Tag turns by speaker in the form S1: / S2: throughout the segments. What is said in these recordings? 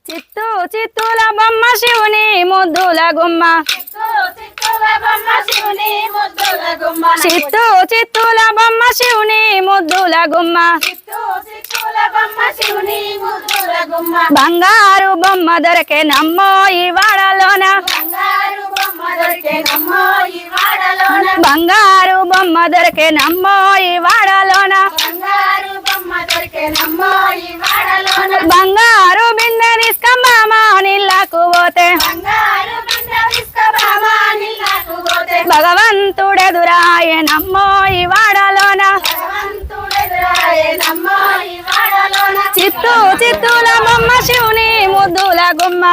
S1: చిత్తూ చిత్తూల బొమ్మ శివుని ముద్దుల గుమ్మ చిత్తూ చిత్తూల బొమ్మ శివుని ముద్దుల గుమ్మ బంగారు బొమ్మ దొరకే నమ్మో ఈ వాడలోన బంగారు బొమ్మ దొరకే నమ్మో ఈ వాడలోన బంగారు బిందె నిస్కమ్మ నీళ్ళకు పోతే భగవంతుడెదురాయ నమ్మో ఈ వాడలోన చిత్తూ చిత్తూల బొమ్మ శివుని ముద్దుల గుమ్మ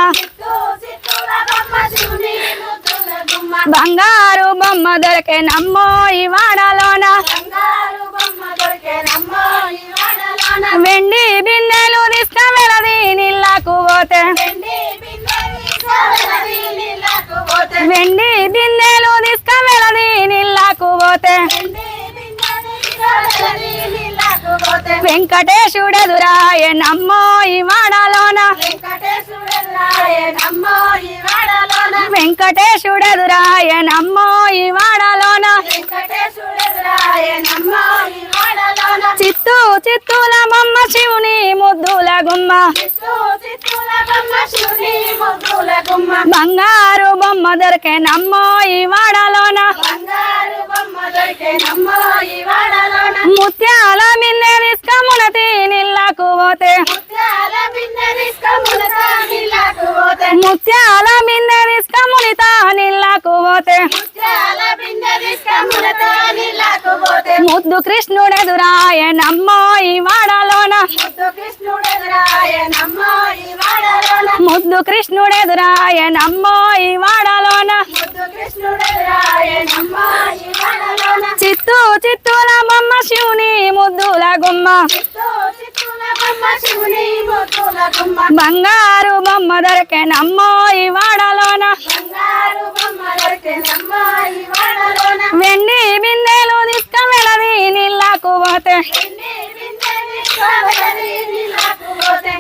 S1: బంగారు బొమ్మ దొరకే నమ్మో ఈ వాడలోన వెండి బిందెలు తీసుకువెళది నీళ్ళకు పోతే వెండి బిందెలు తీసుకువెళది నీళ్ళకు పోతే వెంకటేశుడెదురాయ నమ్మో ఈ వాడలోన వెంకటేశుడెదురాయ నమ్మో ఈ వాడలోన చిత్తూ చిత్తూల బొమ్మ శివుని ముద్దుల గుమ్మ బంగారు బొమ్మ దొరికే నమ్మో ఈ వాడలోన ముత్యాల బిందె నిస్కమునతి నీళ్ళకు పోతే ముత్యాల బిందె నిస్కమునిత నీళ్ళకు పోతే ముద్దు కృష్ణుడెదురాయ నమ్మో ఈ వాడలోన ముద్దు కృష్ణుడెదురాయ నమ్మో ఈ వాడలోన చిత్తూ చిత్తూల బొమ్మ శివుని ముద్దుల గుమ్మ బంగారు బొమ్మ దొరకే నమ్మో ఈ వాడలోన వెండి బిందెలు తీసుకువెళది నీళ్ళకు పోతే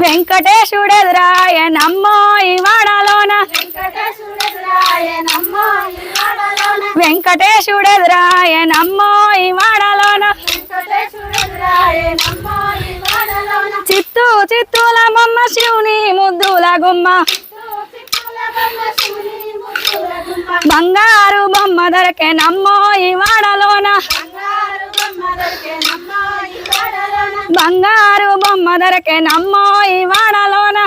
S1: వెంకటేశుడెదురాయ నమ్మో ఈ వాడలోన వెంకటేశుడెదురాయ నమ్మో ఈ వాడలోన చిత్తూ చిత్తూల బొమ్మ శివుని ముద్దుల గుమ్మ బంగారు బొమ్మ దొరకే నమ్మో ఈ వాడలోన బంగారు బొమ్మ దొరకే నమ్మో ఈ వాడలోన